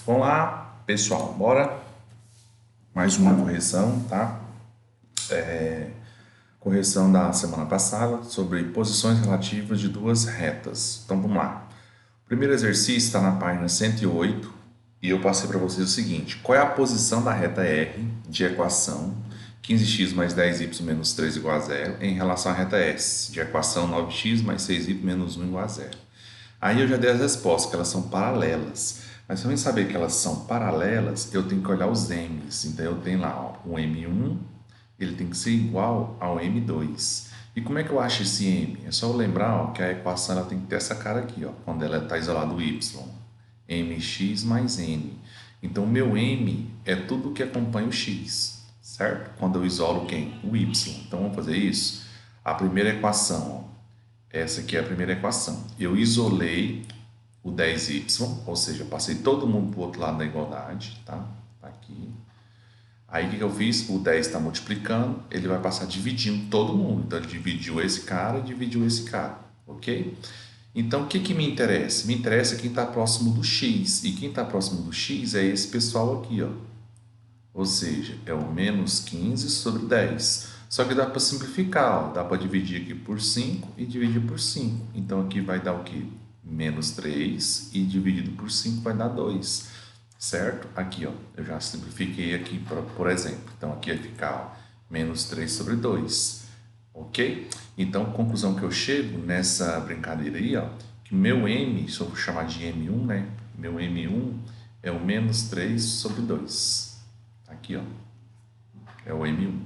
Vamos lá, pessoal, bora? Mais uma correção, tá? Correção da semana passada sobre posições relativas de duas retas. Então vamos lá. O primeiro exercício está na página 108 e eu passei para vocês o seguinte: qual é a posição da reta R de equação 15x mais 10y menos 3 igual a zero em relação à reta S de equação 9x mais 6y menos 1 igual a zero? Aí eu já dei as respostas, que elas são paralelas. Mas para eu saber que elas são paralelas, eu tenho que olhar os m's. Então eu tenho lá, ó, o m1, ele tem que ser igual ao m2. E como é que eu acho esse m? É só eu lembrar, ó, que a equação ela tem que ter essa cara aqui, ó, quando ela está isolada o y. mx mais n. Então o meu m é tudo que acompanha o x, certo? Quando eu isolo quem? O y. Então vamos fazer isso? A primeira equação, ó, essa aqui é a primeira equação. Eu isolei o 10y, ou seja, eu passei todo mundo para o outro lado da igualdade, tá? Aqui. Aí o que eu fiz? O 10 está multiplicando, ele vai passar dividindo todo mundo. Então ele dividiu esse cara e dividiu esse cara, ok? Então o que me interessa? Me interessa quem está próximo do x. E quem está próximo do x é esse pessoal aqui, ó. Ou seja, é o menos 15 sobre 10. Só que dá para simplificar, ó. Dá para dividir aqui por 5 e dividir por 5. Então aqui vai dar o quê? Menos 3 e dividido por 5 vai dar 2. Certo? Aqui, ó, eu já simplifiquei aqui, por exemplo. Então aqui vai ficar, ó, menos 3 sobre 2. Ok? Então, conclusão que eu chego nessa brincadeira aí, ó, que meu m, se eu chamar de m1, né? Meu m1 é o menos 3 sobre 2. Aqui, ó, é o M1.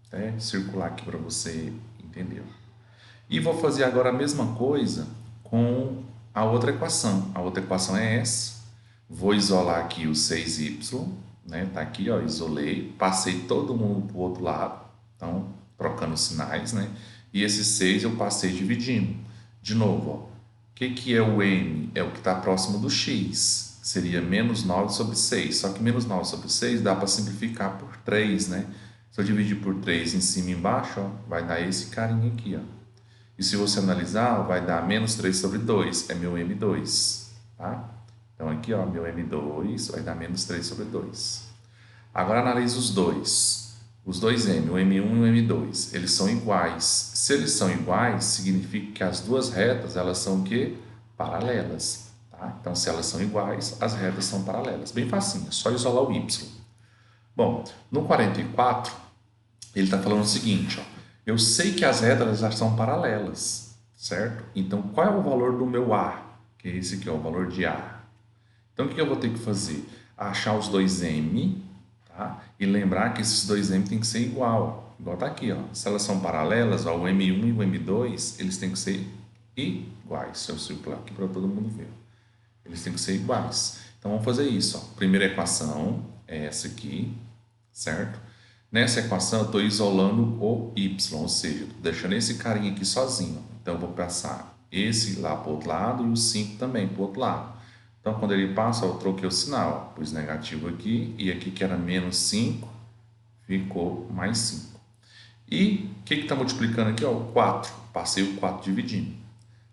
Até circular aqui para você entender. E vou fazer agora a mesma coisa com a outra equação. A outra equação é essa. Vou isolar aqui o 6y, né? Tá aqui, ó, isolei. Passei todo mundo para o outro lado. Então, trocando sinais, né? E esse 6 eu passei dividindo. De novo, ó. O que é o m? É o que está próximo do x. Seria menos 9 sobre 6. Só que menos 9 sobre 6 dá para simplificar por 3, né? Se eu dividir por 3 em cima e embaixo, ó, vai dar esse carinha aqui, ó. E se você analisar, vai dar menos 3 sobre 2. É meu m2, tá? Então aqui, ó, meu m2 vai dar menos 3 sobre 2. Agora analise os dois. Os dois m, o m1 e o m2, eles são iguais. Se eles são iguais, significa que as duas retas, elas são o quê? Paralelas. Tá? Então, se elas são iguais, as retas são paralelas. Bem facinho, é só isolar o y. Bom, no 44, ele está falando o seguinte, ó, eu sei que as retas já são paralelas, certo? Então, qual é o valor do meu A? Que é esse aqui, ó, o valor de A. Então, o que eu vou ter que fazer? Achar os dois M, tá? E lembrar que esses dois M tem que ser igual. Igual tá aqui, ó. Se elas são paralelas, ó, o M1 e o M2, eles têm que ser iguais. Se eu circular aqui para todo mundo ver. Eles têm que ser iguais. Então, vamos fazer isso, ó. Primeira equação é essa aqui, certo? Nessa equação, eu estou isolando o y, ou seja, estou deixando esse carinha aqui sozinho. Então, eu vou passar esse lá para o outro lado e o 5 também para o outro lado. Então, quando ele passa, eu troquei o sinal. Pus negativo aqui e aqui que era menos 5, ficou mais 5. E o que está multiplicando aqui? Ó, o 4. Passei o 4 dividindo.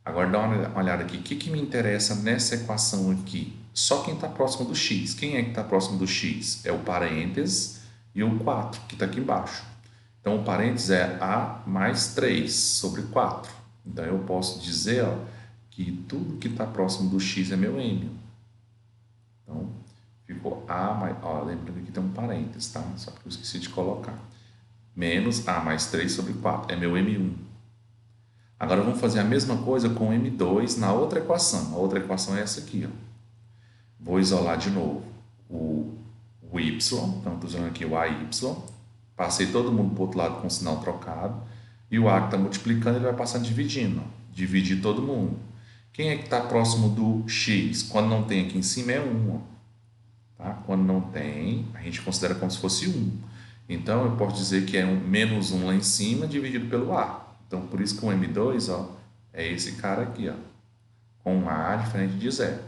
Agora dá uma olhada aqui. O que me interessa nessa equação aqui? Só quem está próximo do x. Quem é que está próximo do x? É o parênteses e o 4, que está aqui embaixo. Então, o parênteses é A mais 3 sobre 4. Então, eu posso dizer, ó, que tudo que está próximo do x é meu m. Então, ficou A mais... Ó, lembrando que aqui tem um parênteses, tá? Só que eu esqueci de colocar. Menos A mais 3 sobre 4. É meu m1. Agora, vamos fazer a mesma coisa com m2 na outra equação. A outra equação é essa aqui, ó. Vou isolar de novo o y. Então, estou usando aqui o AY. Passei todo mundo para o outro lado com o sinal trocado. E o A que está multiplicando, ele vai passar dividindo. Ó. Dividir todo mundo. Quem é que está próximo do x? Quando não tem aqui em cima é 1. Ó. Tá? Quando não tem, a gente considera como se fosse 1. Então, eu posso dizer que é menos 1 lá em cima dividido pelo A. Então, por isso que o M2, ó, é esse cara aqui, ó, com um A diferente de 0.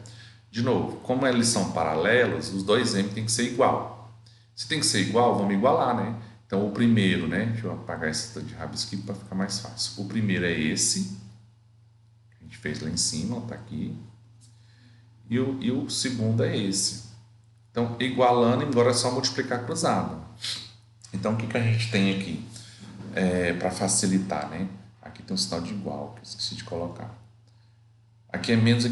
De novo, como eles são paralelos, os dois M tem que ser igual. Se tem que ser igual, vamos igualar, né? Então, o primeiro, né? Deixa eu apagar esse tanto de rabisco para ficar mais fácil. O primeiro é esse, que a gente fez lá em cima, está aqui. E o segundo é esse. Então, igualando, agora é só multiplicar cruzado. Então, o que a gente tem aqui? Para facilitar, né? Aqui tem um sinal de igual, que eu esqueci de colocar. Aqui é menos.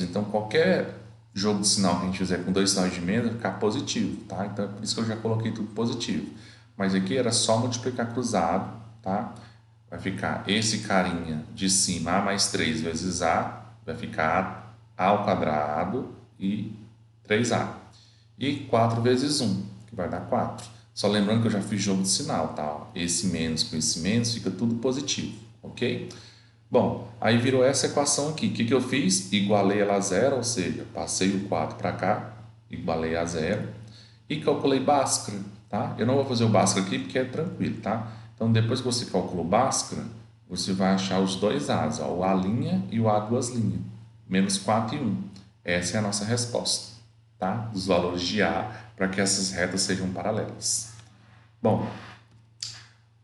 Então, qualquer jogo de sinal que a gente fizer com dois sinais de menos vai ficar positivo, tá? Então, é por isso que eu já coloquei tudo positivo. Mas aqui era só multiplicar cruzado, tá? Vai ficar esse carinha de cima, A mais 3 vezes A, vai ficar A ao quadrado e 3A. E 4 vezes 1, que vai dar 4. Só lembrando que eu já fiz jogo de sinal, tá? Esse menos com esse menos fica tudo positivo, ok? Bom, aí virou essa equação aqui. O que eu fiz? Igualei ela a zero, ou seja, passei o 4 para cá, igualei a zero e calculei Bhaskara, tá? Eu não vou fazer o Bhaskara aqui porque é tranquilo, tá? Então, depois que você calcula o Bhaskara, você vai achar os dois A's, ó, o A' e o A duas linhas, menos 4 e 1. Essa é a nossa resposta, tá? Dos valores de A para que essas retas sejam paralelas. Bom,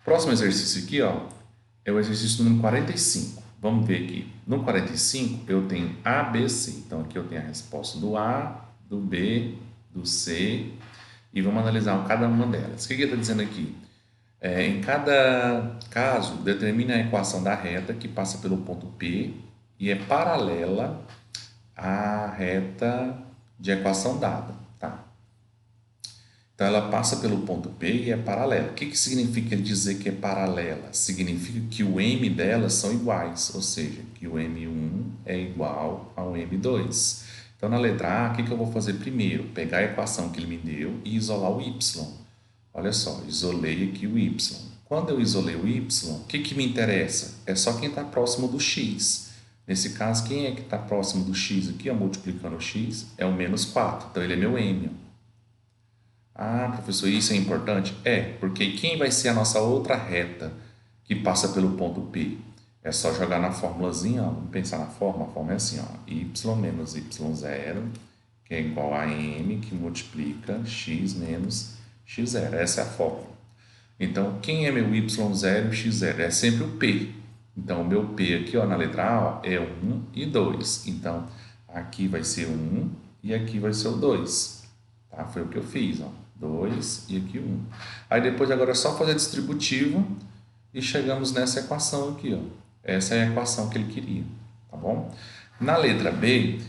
próximo exercício aqui, ó, é o exercício número 45. Vamos ver aqui. No 45, eu tenho A, B, C. Então, aqui eu tenho a resposta do A, do B, do C. E vamos analisar cada uma delas. O que ele está dizendo aqui? Em cada caso, determine a equação da reta que passa pelo ponto P e é paralela à reta de equação dada. Tá? Então, ela passa pelo ponto P e é paralela. O que significa dizer que é paralela? Significa que o M delas são iguais, ou seja, que o M1 é igual ao M2. Então, na letra A, o que eu vou fazer primeiro? Pegar a equação que ele me deu e isolar o Y. Olha só, isolei aqui o Y. Quando eu isolei o Y, o que me interessa? É só quem está próximo do X. Nesse caso, quem é que está próximo do X aqui, ó, multiplicando o X? É o menos 4. Então, ele é meu M. Ah, professor, isso é importante? É, porque quem vai ser a nossa outra reta que passa pelo ponto P? É só jogar na formulazinha, ó, vamos pensar na forma. A forma é assim, ó, y menos y0, que é igual a m, que multiplica x menos x0. Essa é a fórmula. Então, quem é meu y0 e x0? É sempre o P. Então, o meu P aqui, ó, na letra A, ó, é 1 e 2. Então, aqui vai ser 1 e aqui vai ser o 2. Tá? Foi o que eu fiz, ó. 2 e aqui 1. Aí depois agora é só fazer distributivo e chegamos nessa equação aqui, ó. Essa é a equação que ele queria, tá bom? Na letra B,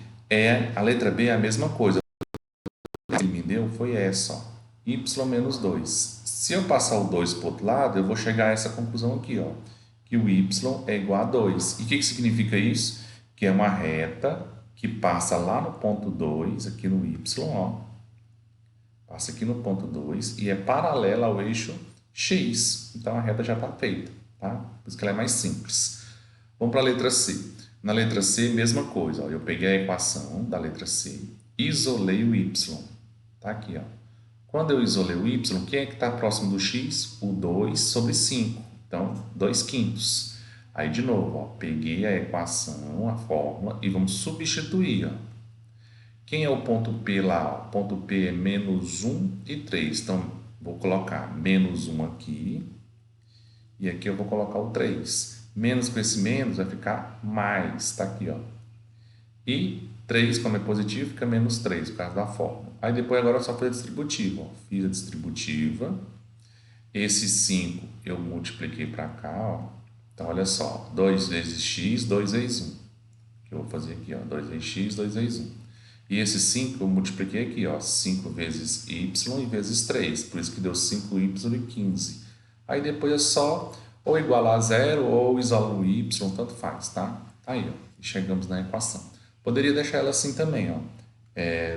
a letra B é a mesma coisa. O que ele me deu foi essa, ó. Y menos 2. Se eu passar o 2 para o outro lado, eu vou chegar a essa conclusão aqui, ó. Que o Y é igual a 2. E o que significa isso? Que é uma reta que passa lá no ponto 2, aqui no Y, ó. Passa aqui no ponto 2 e é paralela ao eixo X. Então, a reta já está feita, tá? Por isso que ela é mais simples. Vamos para a letra C. Na letra C, mesma coisa. Ó. Eu peguei a equação da letra C, isolei o Y. Tá aqui, ó. Quando eu isolei o Y, quem é que está próximo do X? O 2 sobre 5. Então, 2 quintos. Aí, de novo, ó, peguei a equação, a fórmula, e vamos substituir, ó. Quem é o ponto P lá? O ponto P é menos 1 e 3. Então, vou colocar menos 1 aqui. E aqui eu vou colocar o 3. Menos com esse menos vai ficar mais. Está aqui, ó. E 3, como é positivo, fica menos 3, por causa da fórmula. Aí depois agora eu só fiz a distributiva. Ó. Fiz a distributiva. Esse 5 eu multipliquei para cá, ó. Então, olha só. 2 vezes x, 2 vezes 1. Que eu vou fazer aqui, ó. 2 vezes x, 2 vezes 1. E esse 5 eu multipliquei aqui, ó, 5 vezes y e vezes 3, por isso que deu 5y e 15. Aí depois é só ou igualar a zero ou isolar o y, tanto faz, tá? Aí, ó, chegamos na equação. Poderia deixar ela assim também, ó.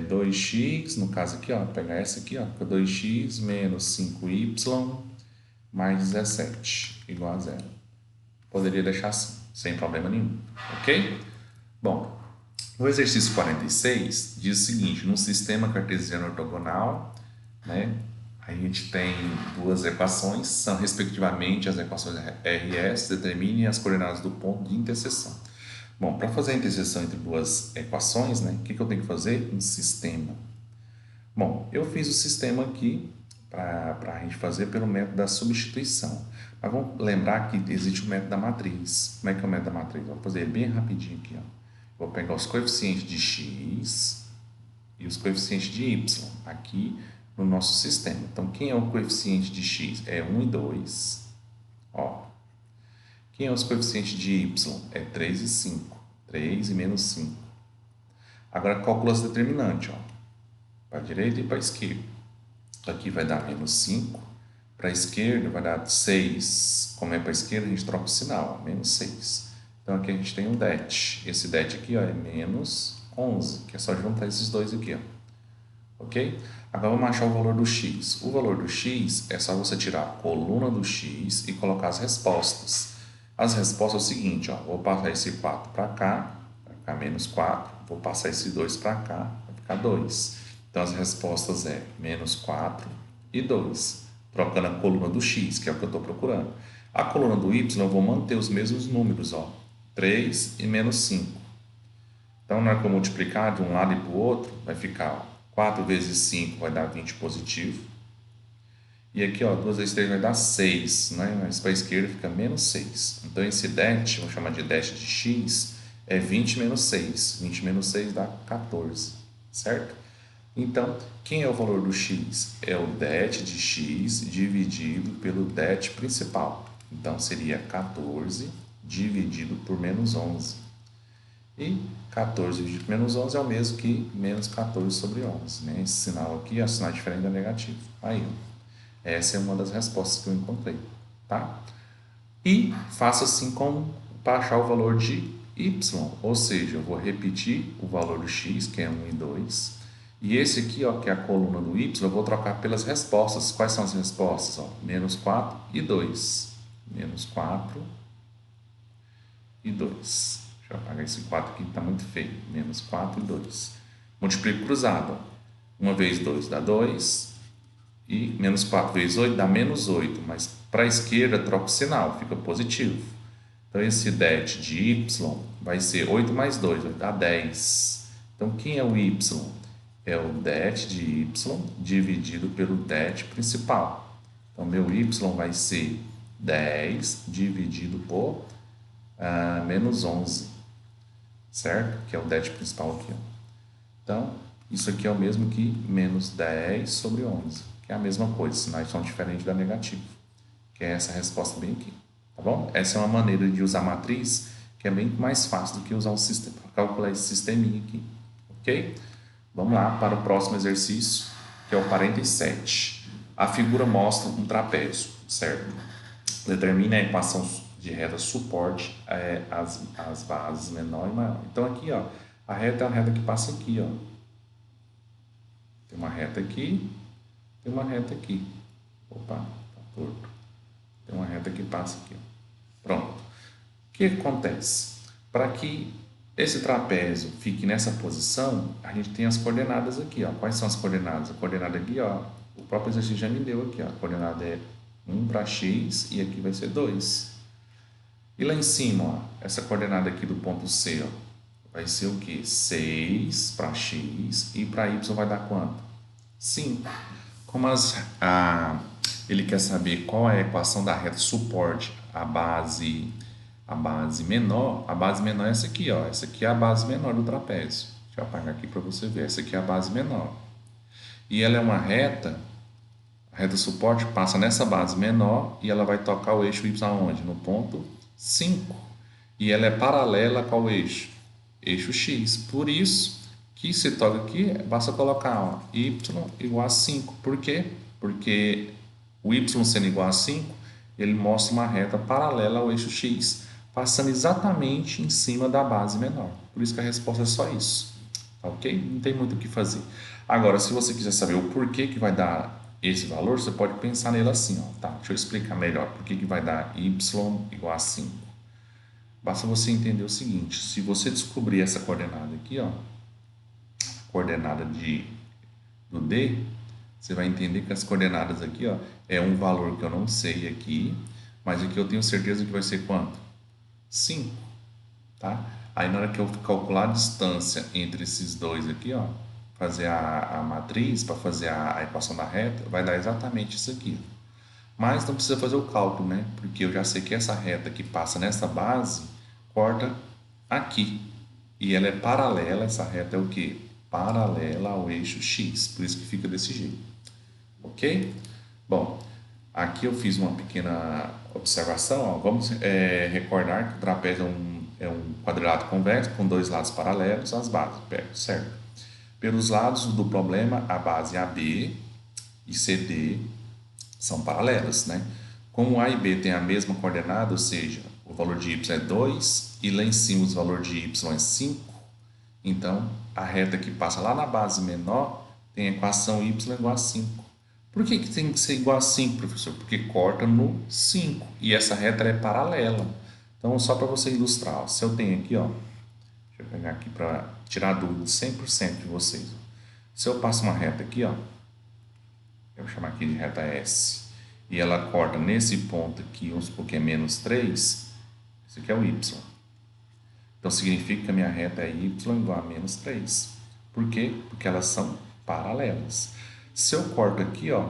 2x, no caso aqui, ó, pegar essa aqui, ó, fica 2x menos 5y mais 17, igual a zero. Poderia deixar assim, sem problema nenhum, ok? Bom, no exercício 46, diz o seguinte, num sistema cartesiano ortogonal, né, a gente tem duas equações, são respectivamente as equações RS, determine as coordenadas do ponto de interseção. Bom, para fazer a interseção entre duas equações, né, o que eu tenho que fazer? Um sistema. Bom, eu fiz o sistema aqui para a gente fazer pelo método da substituição. Mas vamos lembrar que existe o método da matriz. Como é que é o método da matriz? Vou fazer bem rapidinho aqui, ó. Vou pegar os coeficientes de x e os coeficientes de y aqui no nosso sistema. Então, quem é o coeficiente de x? É 1 e 2. Ó. Quem é os coeficientes de y? É 3 e 5. 3 e menos 5. Agora, calcula as determinantes. Para a direita e para a esquerda. Aqui vai dar menos 5. Para a esquerda vai dar 6. Como é para a esquerda, a gente troca o sinal. Ó, menos 6. Então, aqui a gente tem um det. Esse det aqui ó, é menos 11, que é só juntar esses dois aqui. Ó. Ok? Agora vamos achar o valor do x. O valor do x é só você tirar a coluna do x e colocar as respostas. As respostas é o seguinte, ó, vou passar esse 4 para cá, vai ficar menos 4. Vou passar esse 2 para cá, vai ficar 2. Então, as respostas é menos 4 e 2, trocando a coluna do x, que é o que eu estou procurando. A coluna do y eu vou manter os mesmos números, ó, 3 e menos 5. Então, na hora que eu multiplicar de um lado e para o outro, vai ficar ó, 4 vezes 5 vai dar 20 positivo. E aqui, ó, 2 vezes 3 vai dar 6, né? Mas para a esquerda fica menos 6. Então, esse det, vou chamar de det de x, é 20 menos 6. 20 menos 6 dá 14, certo? Então, quem é o valor do x? É o det de x dividido pelo det principal. Então, seria 14 dividido por menos 11. E 14 dividido por menos 11 é o mesmo que menos 14 sobre 11. Né? Esse sinal aqui é um sinal diferente da negativo. Aí, essa é uma das respostas que eu encontrei. Tá? E faço assim para achar o valor de y. Ou seja, eu vou repetir o valor do x, que é 1 e 2. E esse aqui, ó, que é a coluna do y, eu vou trocar pelas respostas. Quais são as respostas? Ó, menos 4 e 2. Menos 4 e 2. Deixa eu apagar esse 4 aqui que está muito feio. Menos 4 e 2. Multiplico cruzado. 1 vezes 2 dá 2. E menos 4 vezes 8 dá menos 8. Mas para a esquerda troca o sinal, fica positivo. Então esse det de y vai ser 8 mais 2, vai dar 10. Então quem é o y? É o det de y dividido pelo det principal. Então, meu y vai ser 10 dividido por menos 11, certo? Que é o det principal aqui. Ó. Então, isso aqui é o mesmo que menos 10 sobre 11, que é a mesma coisa, sinais são diferentes da negativa, que é essa resposta bem aqui. Tá bom? Essa é uma maneira de usar matriz que é bem mais fácil do que usar um sistema, para calcular esse sisteminha aqui. Ok? Vamos lá para o próximo exercício, que é o 47. A figura mostra um trapézio, certo? Determine a equação de reta suporte as bases menor e maior. Então, aqui, ó, a reta é a reta que passa aqui, ó. Tem uma reta aqui, tem uma reta aqui. Opa, tá torto. Tem uma reta que passa aqui, ó. Pronto. O que acontece? Para que esse trapézio fique nessa posição, a gente tem as coordenadas aqui, ó. Quais são as coordenadas? A coordenada aqui, ó, o próprio exercício já me deu aqui, ó. A coordenada é 1 para x e aqui vai ser 2. E lá em cima, ó, essa coordenada aqui do ponto C, ó, vai ser o quê? 6 para x e para y vai dar quanto? 5. Como ele quer saber qual é a equação da reta suporte, a base menor é essa aqui, ó. Essa aqui é a base menor do trapézio. Deixa eu apagar aqui para você ver. Essa aqui é a base menor. E ela é uma reta, a reta suporte passa nessa base menor e ela vai tocar o eixo y aonde? No ponto 5. E ela é paralela a qual eixo? Eixo x. Por isso que se toca aqui, basta colocar ó, y igual a 5. Por quê? Porque o y sendo igual a 5, ele mostra uma reta paralela ao eixo x, passando exatamente em cima da base menor. Por isso que a resposta é só isso. Tá ok? Não tem muito o que fazer. Agora, se você quiser saber o porquê que vai dar esse valor, você pode pensar nele assim. Ó, tá? Deixa eu explicar melhor por que vai dar y igual a 5. Basta você entender o seguinte. Se você descobrir essa coordenada aqui, ó, a coordenada do D, você vai entender que as coordenadas aqui ó, é um valor que eu não sei aqui, mas aqui eu tenho certeza que vai ser quanto? 5. Tá? Aí na hora que eu calcular a distância entre esses dois aqui, ó, fazer a matriz para fazer a equação da reta, vai dar exatamente isso aqui. Mas não precisa fazer o cálculo, né? Porque eu já sei que essa reta que passa nessa base corta aqui. E ela é paralela, essa reta é o quê? paralela ao eixo X, por isso que fica desse jeito, ok? Bom, aqui eu fiz uma pequena observação, ó. Vamos recordar que o trapézio é um quadrilátero convexo com dois lados paralelos às bases, certo? Pelos lados do problema, a base AB e CD são paralelas, né? Como A e B têm a mesma coordenada, ou seja, o valor de y é 2 e lá em cima o valor de y é 5, então a reta que passa lá na base menor tem a equação y igual a 5. Por que tem que ser igual a 5, professor? Porque corta no 5 e essa reta é paralela. Então, só para você ilustrar, ó, se eu tenho aqui, ó, deixa eu pegar aqui para tirar a dúvida 100% de vocês. Ó. Se eu passo uma reta aqui, ó, eu vou chamar aqui de reta S, e ela corta nesse ponto aqui, vamos supor que é menos 3, isso aqui é o y. Então, significa que a minha reta é y igual a menos 3. Por quê? Porque elas são paralelas. Se eu corto aqui, ó,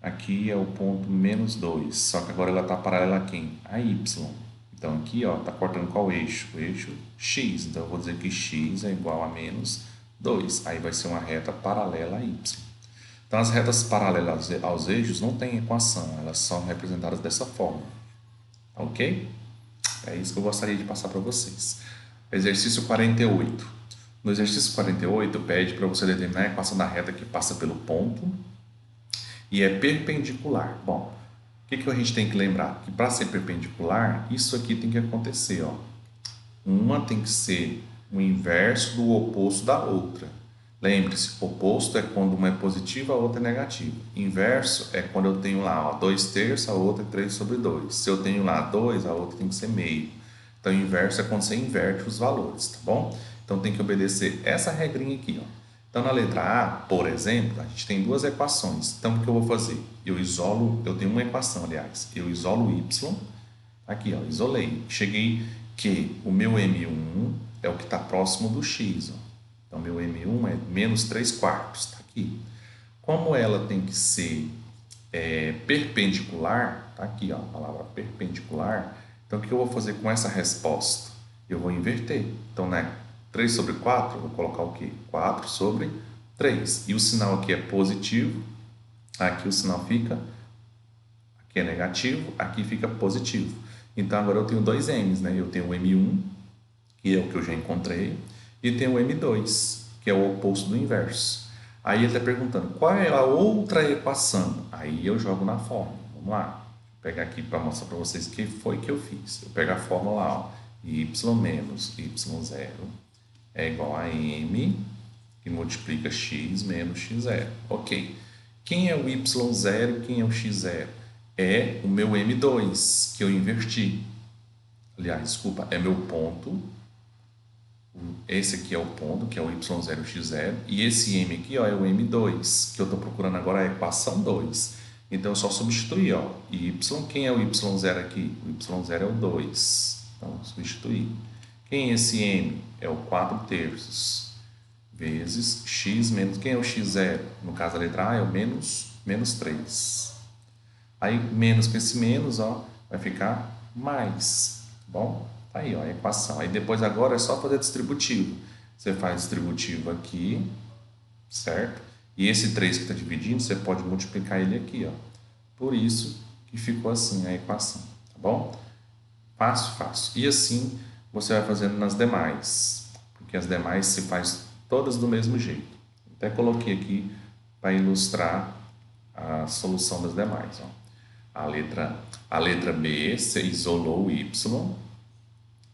aqui é o ponto menos 2, só que agora ela está paralela a quem? A y. Então, aqui, ó, está cortando qual eixo? O eixo x. Então, eu vou dizer que x é igual a menos 2. Aí vai ser uma reta paralela a y. Então, as retas paralelas aos eixos não têm equação, elas são representadas dessa forma. Ok? É isso que eu gostaria de passar para vocês. Exercício 48. No exercício 48, pede para você determinar a equação da reta que passa pelo ponto e é perpendicular. Bom, o que a gente tem que lembrar? Que para ser perpendicular, isso aqui tem que acontecer. Ó. Uma tem que ser o inverso do oposto da outra. Lembre-se, oposto é quando uma é positiva, a outra é negativa. Inverso é quando eu tenho lá 2/3, a outra é 3/2. Se eu tenho lá 2, a outra tem que ser meio. Então, inverso é quando você inverte os valores, tá bom? Então, tem que obedecer essa regrinha aqui, ó. Então, na letra A, por exemplo, a gente tem duas equações. Então, o que eu vou fazer? Eu tenho uma equação, aliás. Eu isolo y, aqui, ó, isolei. Cheguei que o meu M1 é o que está próximo do x, ó. Então, meu M1 é menos 3/4, está aqui. Como ela tem que ser perpendicular, está aqui, ó, a palavra perpendicular. Então, o que eu vou fazer com essa resposta? Eu vou inverter. Então, né, 3/4, eu vou colocar o quê? 4/3. E o sinal aqui é positivo, aqui o sinal fica, aqui é negativo, aqui fica positivo. Então, agora eu tenho dois M's, né? Eu tenho o M1, que é o que eu já encontrei, e tem o M2, que é o oposto do inverso. Aí ele está perguntando, qual é a outra equação? Aí eu jogo na fórmula. Vamos lá. Vou pegar aqui para mostrar para vocês o que foi que eu fiz. Eu pego a fórmula lá, ó, y menos y0 é igual a m, que multiplica x menos x0. Ok. Quem é o y0 e quem é o x0? É o meu M2, que eu inverti. Aliás, desculpa, é meu ponto. Esse aqui é o ponto, que é o y0 x0, e esse m aqui, ó, é o m2, que eu estou procurando agora a equação 2. Então, eu só substituir, ó, y, quem é o y0 aqui? O y0 é o 2, então, substituir. Quem é esse m? É o 4/3, vezes x menos, quem é o x0? No caso, a letra A é o menos 3. Aí, menos com esse menos, ó, vai ficar mais, tá bom? Aí, ó, a equação. Aí depois agora é só fazer distributivo. Você faz distributivo aqui, certo? E esse 3 que está dividindo, você pode multiplicar ele aqui, ó. Por isso que ficou assim a equação, tá bom? Fácil, fácil. E assim você vai fazendo nas demais, porque as demais se faz todas do mesmo jeito. Até coloquei aqui para ilustrar a solução das demais, ó. A letra B, você isolou o y,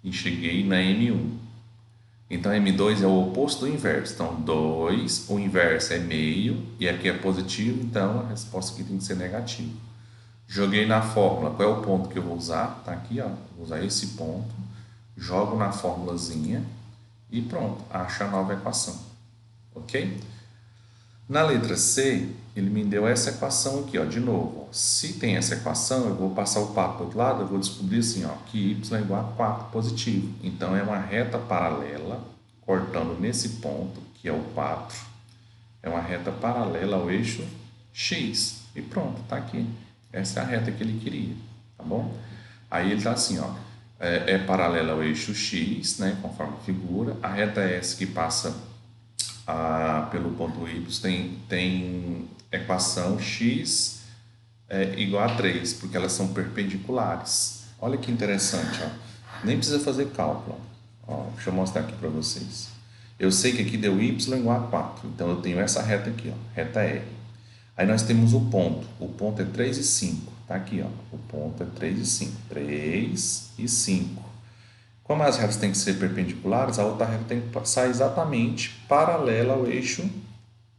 e cheguei na M1. Então, M2 é o oposto do inverso. Então, 2, o inverso é meio, e aqui é positivo, então a resposta aqui tem que ser negativa. Joguei na fórmula. Qual é o ponto que eu vou usar? Está aqui, ó. Vou usar esse ponto. Jogo na fórmulazinha e pronto. Acho a nova equação. Ok? Na letra C, ele me deu essa equação aqui, ó, de novo. Ó. Se tem essa equação, eu vou passar o par para o outro lado, eu vou descobrir assim, ó, que y é igual a 4 positivo. Então, é uma reta paralela, cortando nesse ponto, que é o 4. É uma reta paralela ao eixo x. E pronto, tá aqui. Essa é a reta que ele queria, tá bom? Aí ele tá assim, ó, é paralela ao eixo x, né, conforme a figura. A reta S que passa pelo ponto Y tem equação x igual a 3, porque elas são perpendiculares. Olha que interessante, ó. Nem precisa fazer cálculo. Ó, deixa eu mostrar aqui para vocês. Eu sei que aqui deu y igual a 4, então eu tenho essa reta aqui, ó, reta R. Aí nós temos o ponto é 3 e 5, tá aqui, ó, o ponto é 3 e 5, 3 e 5. Como as retas têm que ser perpendiculares, a outra reta tem que passar exatamente paralela ao eixo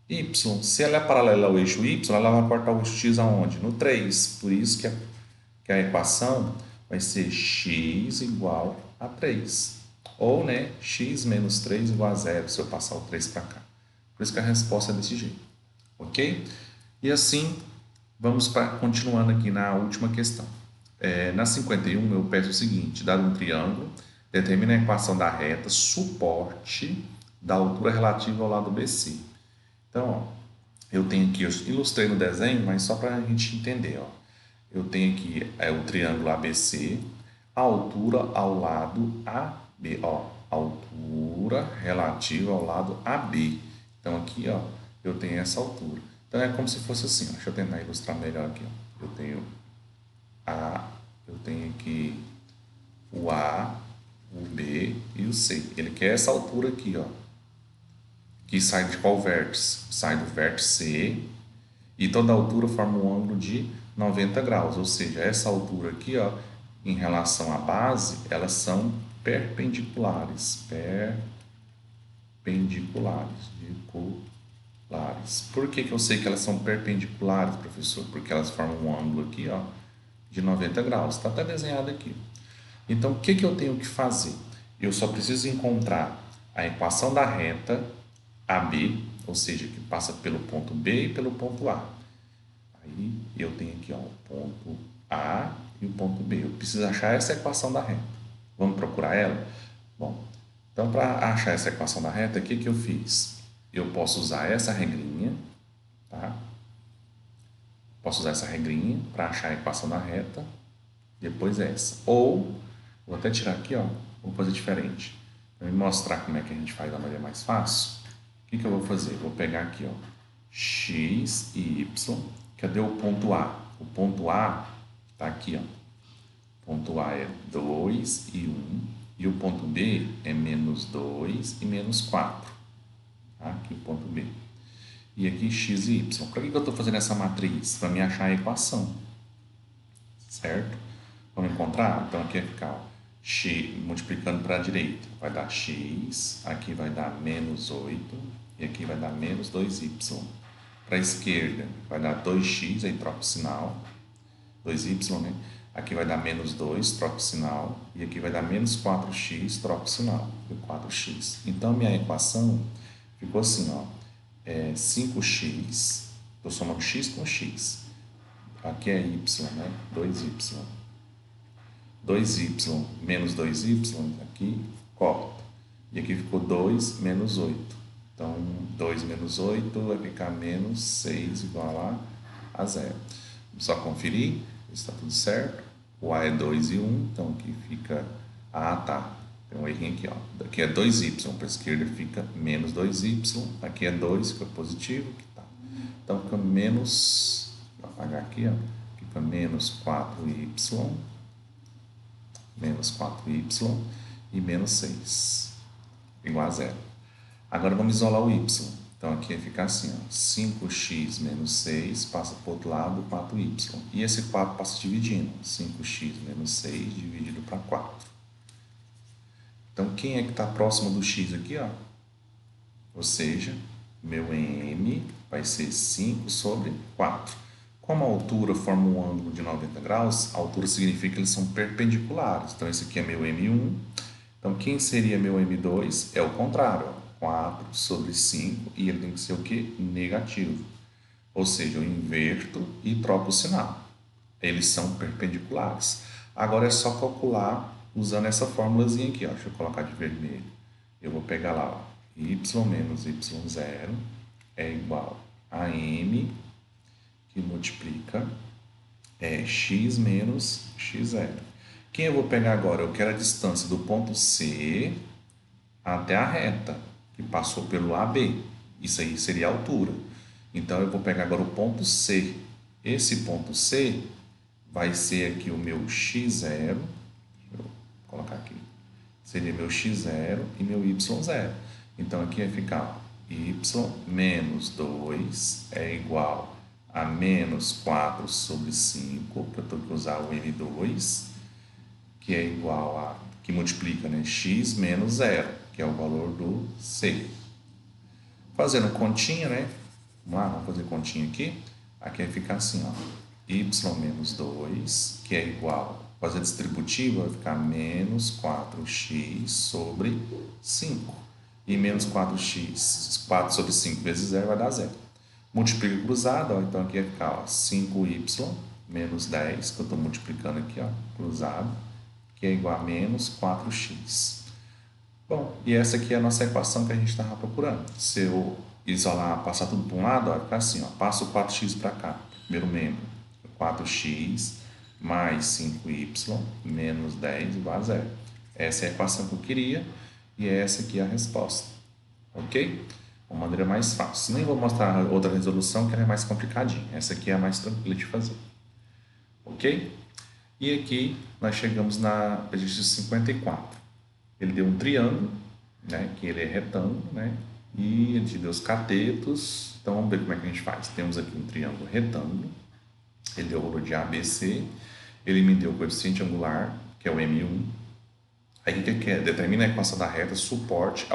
y. Se ela é paralela ao eixo y, ela vai cortar o eixo x aonde? No 3. Por isso que a equação vai ser x igual a 3. Ou, né, x menos 3 igual a 0, se eu passar o 3 para cá. Por isso que a resposta é desse jeito. Ok? E assim, vamos continuando aqui na última questão. Na 51, eu peço o seguinte: dado um triângulo, determina a equação da reta suporte da altura relativa ao lado BC. Então, ó, eu tenho aqui, eu ilustrei no desenho, mas só para a gente entender, ó. Eu tenho aqui o triângulo ABC, a altura ao lado AB, ó, altura relativa ao lado AB. Então aqui, ó, eu tenho essa altura. Então é como se fosse assim, ó. Deixa eu tentar ilustrar melhor aqui, ó. Eu tenho aqui o A, o B e o C. Ele quer essa altura aqui, ó. Que sai de qual vértice? Sai do vértice C, e toda a altura forma um ângulo de 90 graus, ou seja, essa altura aqui, ó, em relação à base, elas são perpendiculares. Por que eu sei que elas são perpendiculares, professor? Porque elas formam um ângulo aqui, ó, de 90 graus. Está até desenhado aqui. Então, o que eu tenho que fazer? Eu só preciso encontrar a equação da reta AB, ou seja, que passa pelo ponto B e pelo ponto A. Aí eu tenho aqui, ó, o ponto A e o ponto B. Eu preciso achar essa equação da reta. Vamos procurar ela? Bom, então para achar essa equação da reta, o que eu fiz? Eu posso usar essa regrinha, tá? Posso usar essa regrinha para achar a equação da reta, depois essa. Ou, vou até tirar aqui, ó, vou fazer diferente. Para me mostrar como é que a gente faz da maneira mais fácil, o que eu vou fazer? Vou pegar aqui, ó, x e y. Cadê o ponto A? O ponto A está aqui, ó. O ponto A é 2 e 1. E o ponto B é menos 2 e menos 4. Tá? Aqui o ponto B. E aqui x e y. Para que eu estou fazendo essa matriz? Para me achar a equação. Certo? Vamos encontrar? Então aqui vai ficar, ó, x multiplicando para a direita. Vai dar x, aqui vai dar menos 8 e aqui vai dar menos 2y. Para a esquerda vai dar 2x, aí troca o sinal, 2y, né? Aqui vai dar menos 2, troca o sinal, e aqui vai dar menos 4x, troca o sinal, 4x. Então, a minha equação ficou assim, ó, 5x, estou somando x com x. Aqui é y, né? 2y. 2y menos 2y, aqui corta. E aqui ficou 2 menos 8. Então, 2 menos 8 vai ficar menos 6 igual a 0. Só conferir, está tudo certo. O A é 2 e 1, então aqui fica... Ah, tá. Tem um errinho aqui, ó. Aqui é 2y, para a esquerda fica menos 2y. Aqui é 2, fica positivo. Aqui tá. Então, fica menos... Vou apagar aqui, ó. Fica menos 4y. Menos 4y e menos 6. Igual a 0. Agora vamos isolar o y. Então aqui vai ficar assim, ó, 5x menos 6 passa para o outro lado, 4y. E esse 4 passa dividindo. 5x menos 6 dividido para 4. Então quem é que está próximo do x aqui, ó? Ou seja, meu m vai ser 5 sobre 4. Como a altura forma um ângulo de 90 graus, a altura significa que eles são perpendiculares. Então esse aqui é meu m1. Então quem seria meu m2? É o contrário, ó. 4 sobre 5, e ele tem que ser o que? Negativo. Ou seja, eu inverto e troco o sinal. Eles são perpendiculares. Agora é só calcular usando essa formulazinha aqui, ó. Deixa eu colocar de vermelho. Eu vou pegar lá, ó, y menos y0 é igual a m, que multiplica x menos x0. Quem eu vou pegar agora? Eu quero a distância do ponto C até a reta, que passou pelo AB. Isso aí seria a altura. Então, eu vou pegar agora o ponto C. Esse ponto C vai ser aqui o meu x0. Deixa eu colocar aqui. Seria meu x0 e meu y0. Então, aqui vai ficar y menos 2 é igual a menos 4 sobre 5, que eu tenho que usar o m2, que é igual a, que multiplica, né, x menos 0, que é o valor do C. Fazendo continha, né? Vamos lá, vamos fazer continha aqui. Aqui vai ficar assim, ó, y menos 2, que é igual, fazer distributiva, vai ficar menos 4x sobre 5. E menos 4x, 4 sobre 5 vezes 0 vai dar 0. Multiplica cruzado, ó, então aqui vai ficar, ó, 5y menos 10, que eu estou multiplicando aqui, ó, cruzado, que é igual a menos 4x. Bom, e essa aqui é a nossa equação que a gente estava procurando. Se eu isolar, passar tudo para um lado, ó, vai ficar assim, ó, passo o 4x para cá, primeiro membro, 4x mais 5y menos 10 igual a 0. Essa é a equação que eu queria e essa aqui é a resposta, ok? Uma maneira mais fácil. Nem vou mostrar outra resolução que ela é mais complicadinha. Essa aqui é a mais tranquila de fazer, ok? E aqui nós chegamos na exercício 54. Ele deu um triângulo, né, que ele é retângulo, né, e ele te deu os catetos. Então vamos ver como é que a gente faz. Temos aqui um triângulo retângulo, ele deu o valor de ABC, ele me deu o coeficiente angular, que é o M1. Aí o que quer? Determina a equação da reta suporte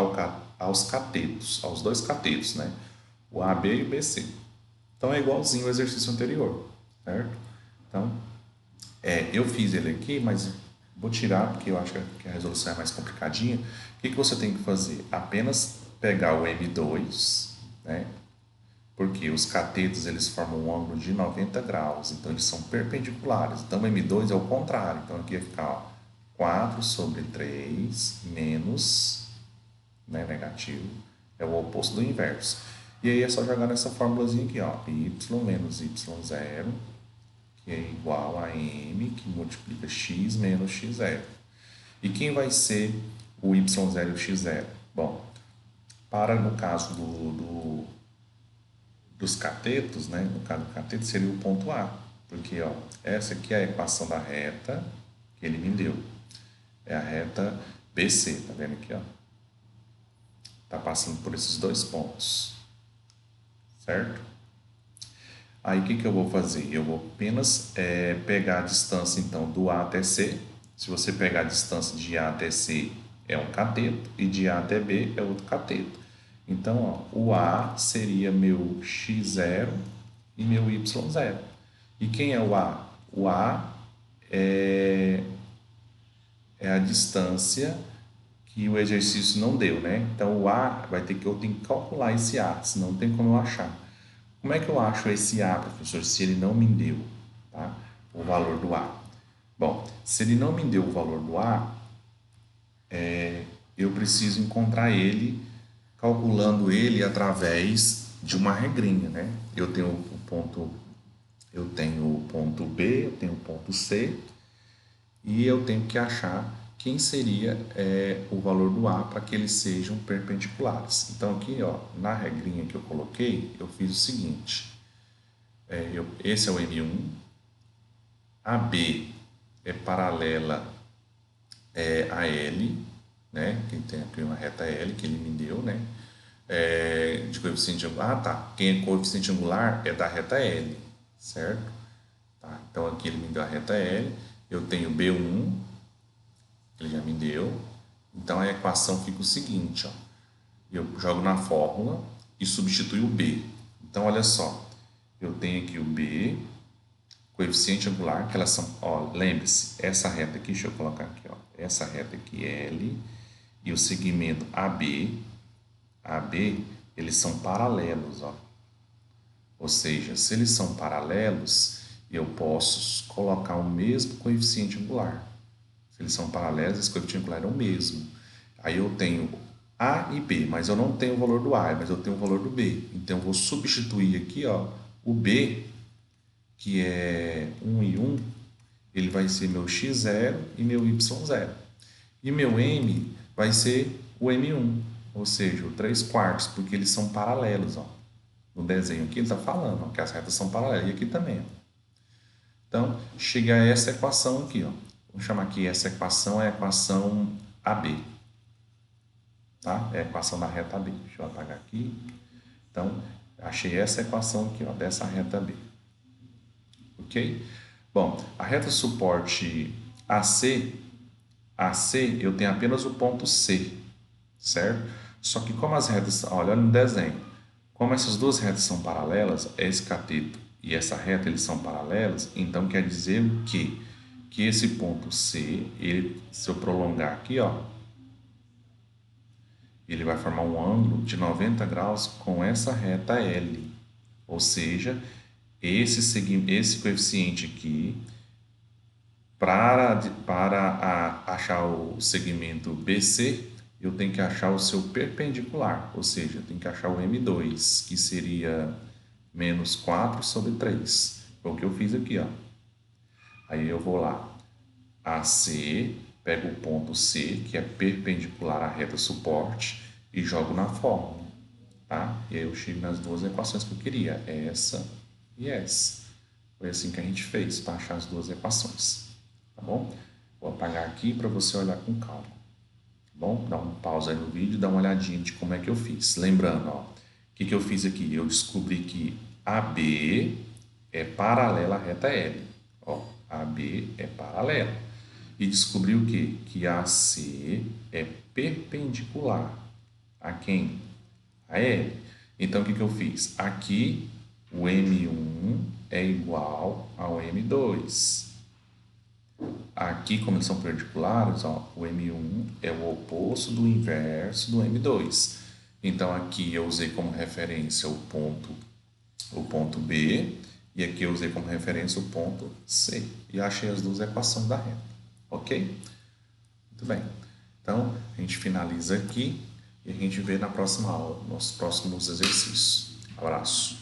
aos catetos, aos dois catetos, né, o AB e o BC. Então é igualzinho ao exercício anterior, certo? Então, eu fiz ele aqui, mas vou tirar porque eu acho que a resolução é mais complicadinha. O que você tem que fazer? Apenas pegar o M2, né? Porque os catetos eles formam um ângulo de 90 graus, então eles são perpendiculares. Então o M2 é o contrário. Então aqui vai ficar, ó, 4 sobre 3 menos, né, negativo, é o oposto do inverso. E aí é só jogar nessa fórmulazinha aqui, ó, y menos y0, que é igual a m, que multiplica x menos x0. E quem vai ser o y0 e o x0? Bom, no caso dos catetos, né? No caso do cateto seria o ponto A, porque, ó, essa aqui é a equação da reta que ele me deu. É a reta BC, tá vendo aqui, ó? Tá passando por esses dois pontos, certo? Aí o que eu vou fazer? Eu vou apenas pegar a distância então do A até C. Se você pegar a distância de A até C é um cateto e de A até B é outro cateto. Então, ó, o A seria meu x0 e meu y0. E quem é o A? O A é a distância que o exercício não deu, né? Então, o A eu tenho que calcular esse A, senão não tem como eu achar. Como é que eu acho esse A, professor, se ele não me deu, tá, o valor do A? Bom, se ele não me deu o valor do A, eu preciso encontrar ele calculando ele através de uma regrinha, né? Eu tenho o ponto B, eu tenho o ponto C e eu tenho que achar quem seria o valor do A para que eles sejam perpendiculares. Então aqui, ó, na regrinha que eu coloquei, eu fiz o seguinte, esse é o M1, AB é paralela a L, né, que tem aqui uma reta L que ele me deu, né, de coeficiente angular. Ah, tá, quem é coeficiente angular é da reta L, certo? Tá, então aqui ele me deu a reta L, eu tenho B1, ele já me deu, então a equação fica o seguinte, ó, eu jogo na fórmula e substituo o B. Então olha só, eu tenho aqui o B, coeficiente angular, que elas são, ó, lembre-se, essa reta aqui, deixa eu colocar aqui, ó, essa reta aqui L e o segmento AB, eles são paralelos, ó. Ou seja, se eles são paralelos, eu posso colocar o mesmo coeficiente angular. Se eles são paralelos, esse coeficiente angular é o mesmo. Aí eu tenho A e B, mas eu não tenho o valor do A, mas eu tenho o valor do B. Então eu vou substituir aqui, ó, o B, que é 1 e 1, ele vai ser meu x0 e meu y0. E meu m vai ser o m1, ou seja, o 3/4, porque eles são paralelos, ó. No desenho aqui ele está falando, ó, que as retas são paralelas, e aqui também, ó. Então, chega a essa equação aqui, ó. Vamos chamar aqui essa equação é a equação AB, tá? É a equação da reta AB. Deixa eu apagar aqui. Então, achei essa equação aqui, ó, dessa reta B. Ok? Bom, a reta suporte AC eu tenho apenas o ponto C, certo? Só que como as retas, olha no desenho, como essas duas retas são paralelas, esse cateto e essa reta eles são paralelos, então quer dizer o quê? Que esse ponto C, ele, se eu prolongar aqui, ó, ele vai formar um ângulo de 90 graus com essa reta L. Ou seja, esse coeficiente aqui, para achar o segmento BC, eu tenho que achar o seu perpendicular, ou seja, eu tenho que achar o M2, que seria menos 4 sobre 3. Foi o que eu fiz aqui, ó. Aí eu vou lá, AC, pego o ponto C, que é perpendicular à reta suporte, e jogo na fórmula, tá? E aí eu chego nas duas equações que eu queria, essa e essa. Foi assim que a gente fez para achar as duas equações, tá bom? Vou apagar aqui para você olhar com calma, tá bom? Dá um pausa aí no vídeo e dá uma olhadinha de como é que eu fiz. Lembrando, ó, o que eu fiz aqui? Eu descobri que AB é paralela à reta L. Ó, AB é paralela. E descobri o quê? Que AC é perpendicular a quem? A L. Então, o que eu fiz? Aqui, o M1 é igual ao M2. Aqui, como eles são perpendiculares, ó, o M1 é o oposto do inverso do M2. Então, aqui eu usei como referência o ponto B, e aqui eu usei como referência o ponto C. E achei as duas equações da reta. Ok? Muito bem. Então, a gente finaliza aqui e a gente vê na próxima aula, nos próximos exercícios. Abraço.